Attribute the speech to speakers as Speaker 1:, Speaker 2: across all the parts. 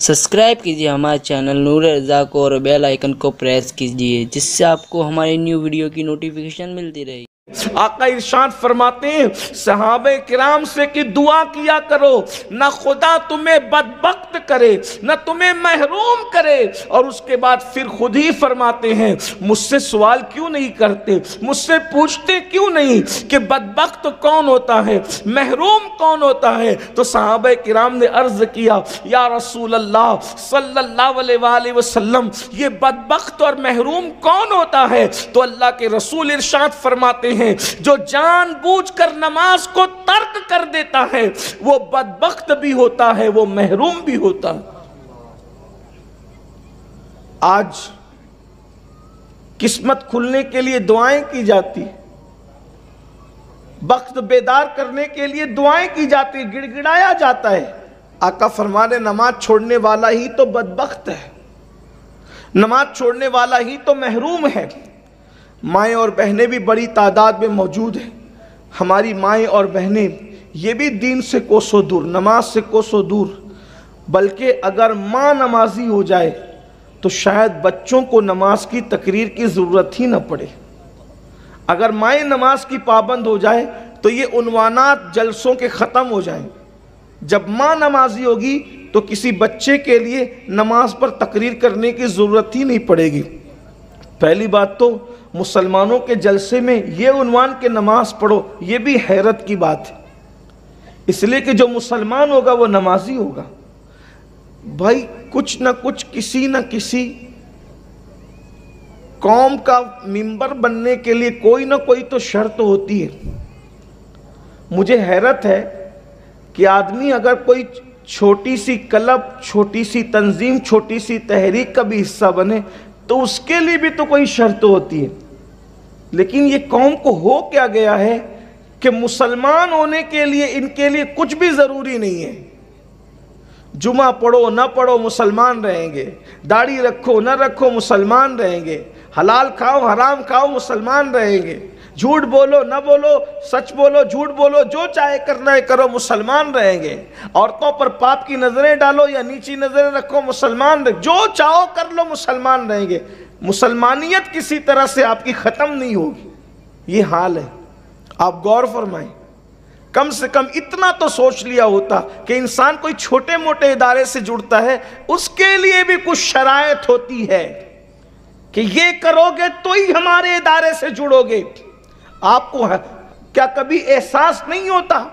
Speaker 1: Subscribe کیجیے ہمارے channel نور رضا کو اور بیل آئیکن کو پریس کیجیے جس سے آپ کو ہماری نیو ویڈیو کی نوٹیفیکیشن ملتی رہے۔
Speaker 2: آقا ارشاد فرماتے ہیں صحابہ کرام سے کہ دعا کیا کرو نہ خدا تمہیں بدبخت کرے نہ تمہیں محروم کرے، اور اس کے بعد پھر خود ہی فرماتے ہیں مجھ سے سوال کیوں نہیں کرتے، مجھ سے پوچھتے کیوں نہیں کہ بدبخت کون ہوتا ہے، محروم کون ہوتا ہے؟ تو صحابہ کرام نے عرض کیا یا رسول اللہ صلی اللہ علیہ وآلہ وسلم یہ بدبخت اور محروم کون ہوتا ہے؟ تو اللہ کے رسول ارشاد فرماتے ہیں جو جان بوجھ کر نماز کو ترک کر دیتا ہے وہ بدبخت بھی ہوتا ہے، وہ محروم بھی ہوتا ہے۔ آج قسمت کھلنے کے لیے دعائیں کی جاتی، بخت بیدار کرنے کے لیے دعائیں کی جاتی، گڑ گڑایا جاتا ہے۔ آقا فرمانے نماز چھوڑنے والا ہی تو بدبخت ہے، نماز چھوڑنے والا ہی تو محروم ہے۔ مائیں اور بہنیں بھی بڑی تعداد میں موجود ہیں، ہماری مائیں اور بہنیں یہ بھی دین سے کوسوں دور، نماز سے کوسوں دور، بلکہ اگر ماں نمازی ہو جائے تو شاید بچوں کو نماز کی تقریر کی ضرورت ہی نہ پڑے۔ اگر مائیں نماز کی پابند ہو جائے تو یہ عنوانات جلسوں کے ختم ہو جائیں۔ جب ماں نمازی ہوگی تو کسی بچے کے لیے نماز پر تقریر کرنے کی ضرورت ہی نہیں پڑے گی۔ پہلی بات تو مسلمانوں کے جلسے میں یہ عنوان کہ نماز پڑھو، یہ بھی حیرت کی بات ہے، اس لیے کہ جو مسلمان ہوگا وہ نمازی ہوگا۔ بھائی کچھ نہ کچھ کسی نہ کسی قوم کا ممبر بننے کے لیے کوئی نہ کوئی تو شرط ہوتی ہے۔ مجھے حیرت ہے کہ آدمی اگر کوئی چھوٹی سی کلب، چھوٹی سی تنظیم، چھوٹی سی تحریک کا بھی حصہ بنے تو اس کے لیے بھی تو کوئی شرط ہوتی ہے، لیکن یہ قوم کو ہو کیا گیا ہے کہ مسلمان ہونے کے لیے ان کے لیے کچھ بھی ضروری نہیں ہے۔ جمعہ پڑھو نہ پڑھو مسلمان رہیں گے، داڑھی رکھو نہ رکھو مسلمان رہیں گے، حلال کھاؤ حرام کھاؤ مسلمان رہیں گے، جھوٹ بولو نہ بولو، سچ بولو جھوٹ بولو، جو چاہے کرنا ہے کرو مسلمان رہیں گے، عورتوں پر پاپ کی نظریں ڈالو یا نیچی نظریں رکھو مسلمان رہیں گے، جو چاہو کر لو مسلمان رہیں گے۔ مسلمانیت کسی طرح سے آپ کی ختم نہیں ہوگی، یہ حال ہے۔ آپ غور فرمائیں، کم سے کم اتنا تو سوچ لیا ہوتا کہ انسان کوئی چھوٹے موٹے ادارے سے جڑتا ہے اس کے لیے بھی کچھ شرائط ہوتی ہے کہ یہ کرو گے تو ہی ہمارے ادارے سے جڑو گے۔ آپ کو کیا کبھی احساس نہیں ہوتا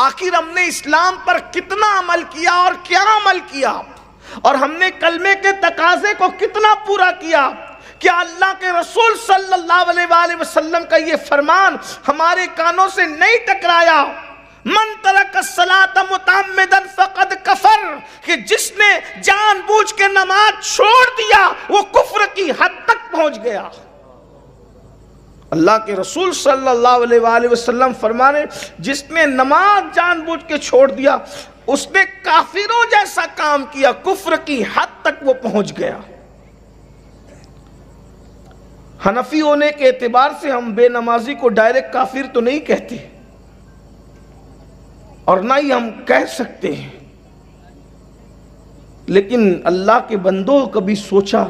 Speaker 2: آخر ہم نے اسلام پر کتنا عمل کیا اور کیا عمل کیا، اور ہم نے کلمے کے تقاضے کو کتنا پورا کیا؟ کیا اللہ کے رسول صلی اللہ علیہ وآلہ وسلم کا یہ فرمان ہمارے کانوں سے نہیں ٹکرایا؟ من ترک الصلاۃ متعمدا فقد کفر، کہ جس نے جان بوجھ کے نماز چھوڑ دیا وہ کفر کی حد تک پہنچ گیا۔ اللہ کے رسول صلی اللہ علیہ وآلہ وسلم فرمانے جس نے نماز جان بوجھ کے چھوڑ دیا اس نے کافروں جیسا کام کیا، کفر کی حد تک وہ پہنچ گیا۔ حنفی ہونے کے اعتبار سے ہم بے نمازی کو ڈائریکٹ کافر تو نہیں کہتے اور نہ ہی ہم کہہ سکتے ہیں، لیکن اللہ کے بندوں کبھی سوچا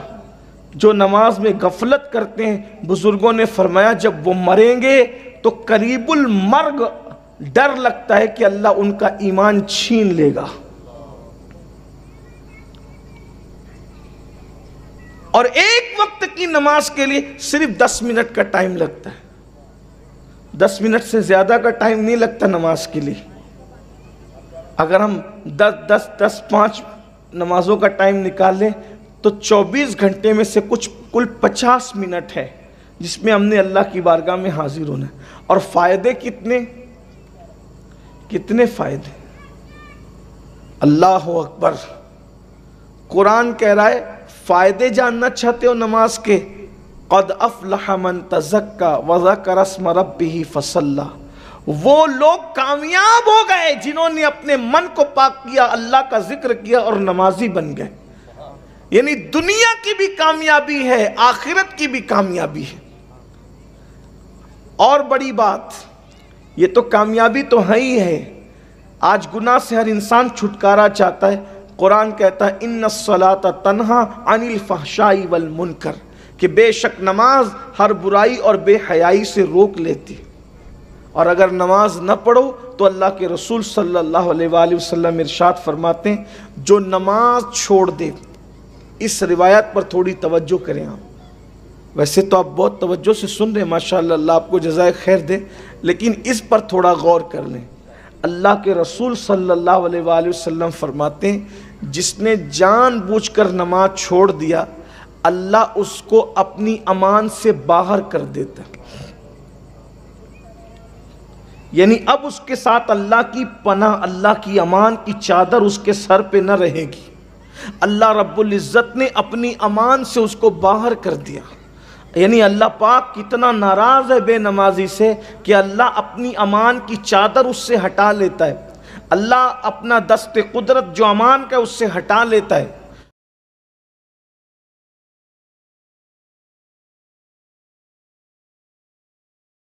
Speaker 2: جو نماز میں غفلت کرتے ہیں؟ بزرگوں نے فرمایا جب وہ مریں گے تو قریب المرگ ڈر لگتا ہے کہ اللہ ان کا ایمان چھین لے گا، اور ایک وقت کی نماز کے لیے صرف 10 منٹ کا ٹائم لگتا ہے، 10 منٹ سے زیادہ کا ٹائم نہیں لگتا نماز کے لیے۔ اگر ہم 5 نمازوں کا ٹائم نکال لیں تو 24 گھنٹے میں سے کل 50 منٹ ہے جس میں ہم نے اللہ کی بارگاہ میں حاضر ہونا ہے، اور فائدے کتنے فائدے! اللہ اکبر! قرآن کہہ رہا ہے فائدے جاننا چاہتے ہو نماز کے؟ قد افلح من تزکا وذکر اسم ربہ فصلی، وہ لوگ کامیاب ہو گئے جنہوں نے اپنے من کو پاک کیا، اللہ کا ذکر کیا اور نمازی بن گئے۔ یعنی دنیا کی بھی کامیابی ہے، آخرت کی بھی کامیابی ہے۔ اور بڑی بات یہ تو کامیابی تو ہے ہی ہے، آج گناہ سے ہر انسان چھٹکارا چاہتا ہے قرآن کہتا ہے ان الصلاۃ تنہا عن الفحشاء والمنکر، کہ بے شک نماز ہر برائی اور بے حیائی سے روک لیتی. اور اگر نماز نہ پڑھو تو اللہ کے رسول صلی اللہ علیہ وآلہ وسلم ارشاد فرماتے ہیں جو نماز چھوڑ دے. اس روایت پر تھوڑی توجہ کریں آپ، ویسے تو آپ بہت توجہ سے سن رہے ہیں ماشاءاللہ، اللہ آپ کو جزائے خیر دے، لیکن اس پر تھوڑا غور کر لیں. اللہ کے رسول صلی اللہ علیہ وآلہ وسلم فرماتے ہیں جس نے جان بوجھ کر نماز چھوڑ دیا اللہ اس کو اپنی امان سے باہر کر دیتا. یعنی اب اس کے ساتھ اللہ کی پناہ، اللہ کی امان کی چادر اس کے سر پہ نہ رہے گی. اللہ رب العزت نے اپنی امان سے اس کو باہر کر دیا. یعنی اللہ پاک کتنا ناراض ہے بے نمازی سے کہ اللہ اپنی امان کی چادر اس سے ہٹا لیتا ہے. اللہ اپنا دست قدرت جو امان کا اس سے ہٹا لیتا ہے.